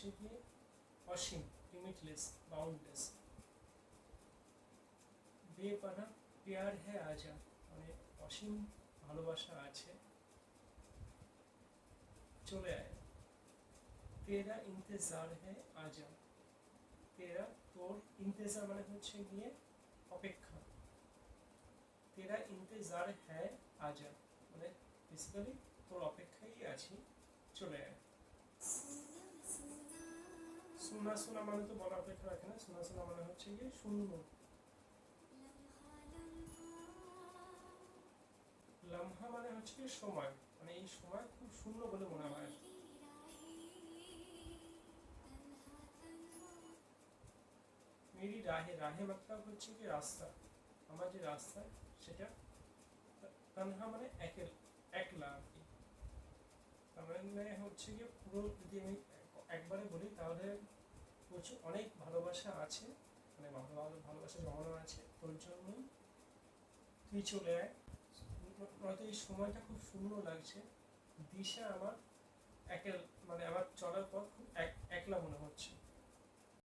হচ্ছে কি অসীম, limitless, boundless. বেপানা প্যার হ্যাঁ আজা, মানে অসীম ভালোবাসা আছে, চলে আয়। তেরা ইন্তজার হ্যাঁ আজা, তেরা তোর, ইন্তজার মানে হচ্ছে গিয়ে অপেক্ষা, তেরা ইন্তজার হ্যাঁ আজা মানে বেসিক্যালি তোর অপেক্ষায় আছি, চলে আয়। শোনা শোনা মানে তো বলা অপেক্ষা রাখে না, শোনা শোনা মানে হচ্ছে গিয়ে শূন্য। লামহা মানে হচ্ছে গিয়ে সময়, মানে এই সময় খুব শূন্য বলে মনে হয়। মেরি রাহে, রাহে मतलब হচ্ছে কি রাস্তা, আমার যে রাস্তা সেটা। তানহা মানে একলা আর কি। তার মানে হচ্ছে গিয়ে পুরো যদি আমি একবারে বলি তাহলে প্রচুর অনেক ভালোবাসা আছে, মানে ভালোবাসা জমানো আছে তোর জন্যই, তুই চলে আয়। নয়তো এই সময়টা খুব শূন্য লাগছে, দিশা আমার একেল, মানে আমার চলার পথ খুব একলা মনে হচ্ছে।